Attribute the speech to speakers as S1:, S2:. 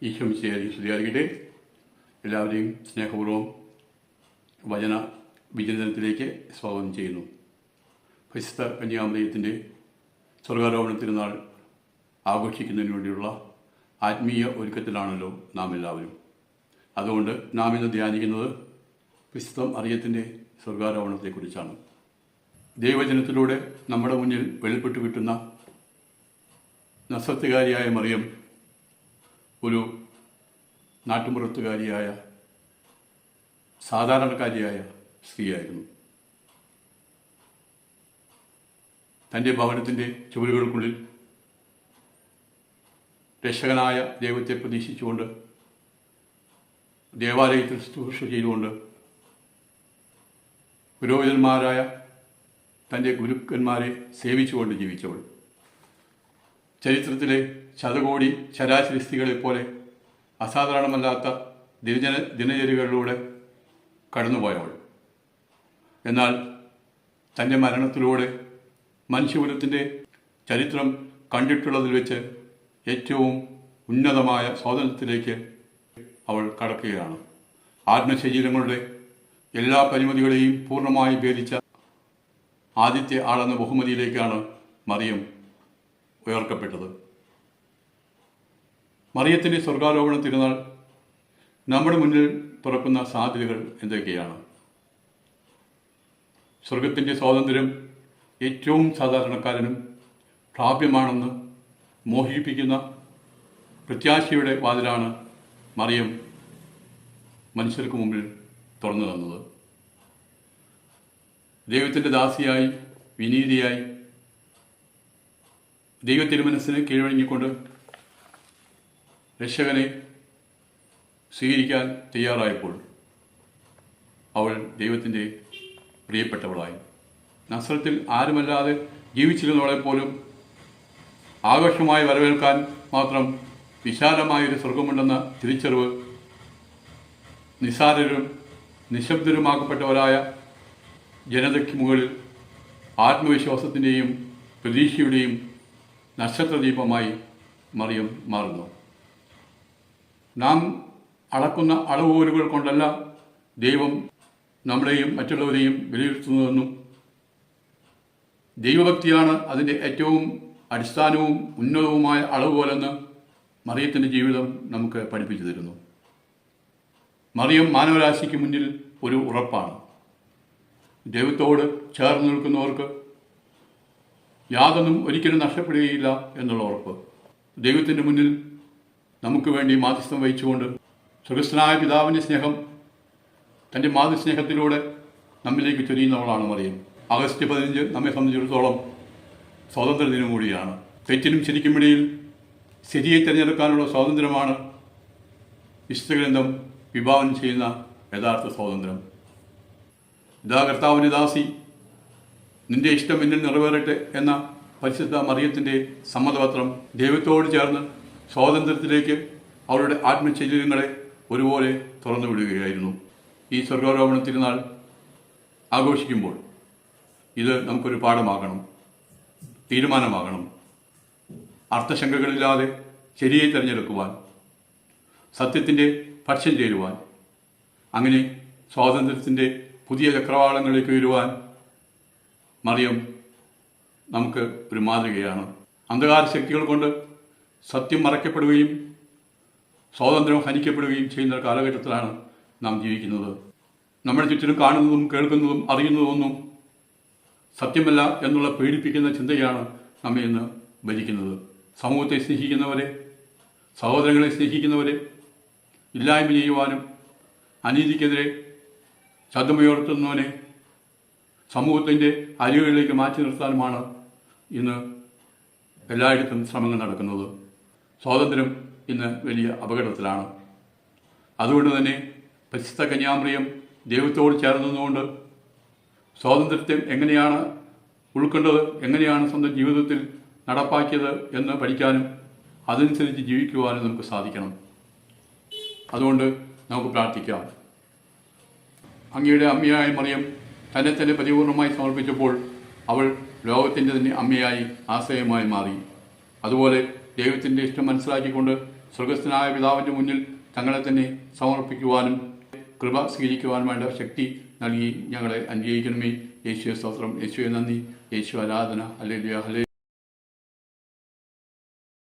S1: ഈശോ സ്തുതിയായിരിക്കട്ടെ. എല്ലാവരെയും സ്നേഹപൂർവ്വം വചന വിചിന്തനത്തിലേക്ക് സ്വാഗതം ചെയ്യുന്നു. പരിശുദ്ധ കന്യാമറിയത്തിൻ്റെ സ്വർഗാരോപണ തിരുനാൾ ആഘോഷിക്കുന്നതിന് വേണ്ടിയുള്ള ആത്മീയ ഒരുക്കത്തിലാണല്ലോ നാം എല്ലാവരും. അതുകൊണ്ട് നാം ഇന്ന് ധ്യാനിക്കുന്നത് പരിശുദ്ധ മറിയത്തിൻ്റെ സ്വർഗാരോപണത്തെക്കുറിച്ചാണ്. ദൈവജനത്തിലൂടെ നമ്മുടെ മുന്നിൽ വെളിപ്പെട്ടു കിട്ടുന്ന നസറത്തുകാരിയായ മറിയം ഒരു നാട്ടുമ്പുറത്തുകാരിയായ സാധാരണക്കാരിയായ സ്ത്രീയായിരുന്നു. തൻ്റെ ഭവനത്തിൻ്റെ ചുവരുകൾക്കുള്ളിൽ രക്ഷകനായ ദൈവത്തെ പ്രതീക്ഷിച്ചുകൊണ്ട് ദേവാലയത്തിൽ ശുശ്രൂഷ ചെയ്തുകൊണ്ട് പുരോഹിതന്മാരായ തൻ്റെ ഗുരുക്കന്മാരെ സേവിച്ചുകൊണ്ട് ജീവിച്ചവൾ, ചരിത്രത്തിലെ ശതകോടി ശരാശരി സ്ത്രീകളെപ്പോലെ അസാധാരണമല്ലാത്ത ദിനചര്യകളിലൂടെ കടന്നുപോയവൾ. എന്നാൽ തൻ്റെ മരണത്തിലൂടെ മനുഷ്യകുലത്തിൻ്റെ ചരിത്രം കണ്ടിട്ടുള്ളതിൽ വെച്ച് ഏറ്റവും ഉന്നതമായ സ്വാതന്ത്ര്യത്തിലേക്ക് അവൾ കടക്കുകയാണ്. ആത്മശരീരങ്ങളുടെ എല്ലാ പരിമിതികളെയും പൂർണ്ണമായി ഭേദിച്ച ആദ്യത്തെ ആളെന്ന ബഹുമതിയിലേക്കാണ് മറിയം ഉയർക്കപ്പെട്ടത്. മറിയത്തിൻ്റെ സ്വർഗാരോപണ തിരുനാൾ നമ്മുടെ മുന്നിൽ തുറക്കുന്ന സാധ്യതകൾ എന്തൊക്കെയാണ്? സ്വർഗത്തിൻ്റെ സ്വാതന്ത്ര്യം ഏറ്റവും സാധാരണക്കാരനും പ്രാപ്യമാണെന്ന് മോഹിപ്പിക്കുന്ന പ്രത്യാശയുടെ വാതിലാണ് മറിയം മനുഷ്യർക്ക് മുമ്പിൽ തുറന്നു തന്നത്. ദൈവത്തിൻ്റെ ദാസിയായി, വിനീതിയായി, ദൈവത്തിരുമനസ്സിന് കീഴ്വഴങ്ങിക്കൊണ്ട് രക്ഷകനെ സ്വീകരിക്കാൻ തയ്യാറായപ്പോൾ അവൾ ദൈവത്തിൻ്റെ പ്രിയപ്പെട്ടവളായി. നസ്രത്തിൽ ആരുമല്ലാതെ ജീവിച്ചിരുന്നവളെപ്പോലും ആഘോഷമായി വരവേൽക്കാൻ മാത്രം വിശാലമായൊരു സ്വർഗമുണ്ടെന്ന തിരിച്ചറിവ് നിസ്സാരരും നിശബ്ദരുമാക്കപ്പെട്ടവരായ ജനതയ്ക്ക് മുകളിൽ ആത്മവിശ്വാസത്തിൻ്റെയും പ്രതീക്ഷയുടെയും നക്ഷത്രദീപമായി മറിയം മാറുന്നു. നാം അളക്കുന്ന അളവുകോലുകൾ കൊണ്ടല്ല ദൈവം നമ്മളെയും മറ്റുള്ളവരെയും വിലയിരുത്തുന്നതെന്നും ദൈവഭക്തിയാണ് അതിൻ്റെ ഏറ്റവും അടിസ്ഥാനവും ഉന്നതവുമായ അളവുകോലെന്ന് മറിയത്തിൻ്റെ ജീവിതം നമുക്ക് പഠിപ്പിച്ചു തരുന്നു. മറിയം മാനവരാശിക്ക് മുന്നിൽ ഒരു ഉറപ്പാണ്. ദൈവത്തോട് ചേർന്ന് നിൽക്കുന്നവർക്ക് യാതൊന്നും ഒരിക്കലും നഷ്ടപ്പെടുകയില്ല എന്നുള്ള ഉറപ്പ്. ദൈവത്തിൻ്റെ മുന്നിൽ നമുക്ക് വേണ്ടി മാധ്യസ്ഥം വഹിച്ചുകൊണ്ട് സ്വർഗസ്ഥനായ പിതാവിൻ്റെ സ്നേഹം തൻ്റെ മാതൃസ്നേഹത്തിലൂടെ നമ്മിലേക്ക് ചൊരിയുന്നവളാണ് മറിയം. ആഗസ്റ്റ് 15 നമ്മെ സംബന്ധിച്ചിടത്തോളം സ്വാതന്ത്ര്യ ദിനം കൂടിയാണ്. തെറ്റിനും ശരിക്കും ഇടയിൽ ശരിയെ തിരഞ്ഞെടുക്കാനുള്ള സ്വാതന്ത്ര്യമാണ് വിശുദ്ധ ഗ്രന്ഥം വിഭാവനം ചെയ്യുന്ന യഥാർത്ഥ സ്വാതന്ത്ര്യം. ഇതാ കർത്താവിൻ്റെ ദാസി, നിന്റെ ഇഷ്ടം എന്നിൽ നിറവേറട്ടെ എന്ന പരിശുദ്ധ മറിയത്തിൻ്റെ സമ്മതപത്രം ദൈവത്തോട് ചേർന്ന് സ്വാതന്ത്ര്യത്തിലേക്ക് അവരുടെ ആത്മശരീരങ്ങളെ ഒരുപോലെ തുറന്നു വിടുകയായിരുന്നു. ഈ സ്വർഗാരോപണ തിരുനാൾ ആഘോഷിക്കുമ്പോൾ ഇത് നമുക്കൊരു പാഠമാകണം, തീരുമാനമാകണം. അർത്ഥശങ്കകളില്ലാതെ ശരിയെ തിരഞ്ഞെടുക്കുവാൻ, സത്യത്തിൻ്റെ പക്ഷം ചേരുവാൻ, അങ്ങനെ സ്വാതന്ത്ര്യത്തിൻ്റെ പുതിയ ചക്രവാളങ്ങളിലേക്ക് ഉയരുവാൻ മറിയം നമുക്ക് ഒരു മാതൃകയാണ്. അന്ധകാര ശക്തികൾ കൊണ്ട് സത്യം മറയ്ക്കപ്പെടുകയും സ്വാതന്ത്ര്യം ഹനിക്കപ്പെടുകയും ചെയ്യുന്ന കാലഘട്ടത്തിലാണ് നാം ജീവിക്കുന്നത്. നമ്മുടെ ചുറ്റിനും കാണുന്നതും കേൾക്കുന്നതും അറിയുന്നതൊന്നും സത്യമല്ല എന്നുള്ള പേടിപ്പിക്കുന്ന ചിന്തയാണ് നമ്മെ ഇന്ന് ഭരിക്കുന്നത്. സമൂഹത്തെ സ്നേഹിക്കുന്നവരെ, സഹോദരങ്ങളെ സ്നേഹിക്കുന്നവരെ ഇല്ലായ്മ ചെയ്യുവാനും അനീതിക്കെതിരെ ശബ്ദമുയർത്തുന്നവനെ സമൂഹത്തിൻ്റെ അരികുകളിലേക്ക് മാറ്റി നിർത്താനുമാണ് ഇന്ന് എല്ലായിടത്തും ശ്രമങ്ങൾ നടക്കുന്നത്. സ്വാതന്ത്ര്യം ഇന്ന് വലിയ അപകടത്തിലാണ്. അതുകൊണ്ട് തന്നെ പരിശുദ്ധ കന്യാമറിയം ദൈവത്തോട് ചേർന്നതുകൊണ്ട് സ്വാതന്ത്ര്യത്തെ എങ്ങനെയാണ് ഉൾക്കൊണ്ടത്, എങ്ങനെയാണ് സ്വന്തം ജീവിതത്തിൽ നടപ്പാക്കിയത് എന്ന് പഠിക്കാനും അതനുസരിച്ച് ജീവിക്കുവാനും നമുക്ക് സാധിക്കണം. അതുകൊണ്ട് നമുക്ക് പ്രാർത്ഥിക്കാം. അങ്ങയുടെ അമ്മയായ മറിയം തന്നെ തന്നെ പരിപൂർണമായി സമർപ്പിച്ചപ്പോൾ അവൾ ലോകത്തിൻ്റെ തന്നെ അമ്മയായി ആശ്രയമായി മാറി. അതുപോലെ ദൈവത്തിൻ്റെ ഇഷ്ടം മനസ്സിലാക്കിക്കൊണ്ട് സ്വർഗസ്ഥനായ പിതാവിൻ്റെ മുന്നിൽ തങ്ങളെ തന്നെ സമർപ്പിക്കുവാനും കൃപ സ്വീകരിക്കുവാനും വേണ്ട ശക്തി നൽകി ഞങ്ങളെ അനുഗ്രഹിക്കണമേ. യേശുവെ സ്തോത്രം, യേശുവെ നന്ദി, യേശു ആരാധന. Hallelujah, hallelujah.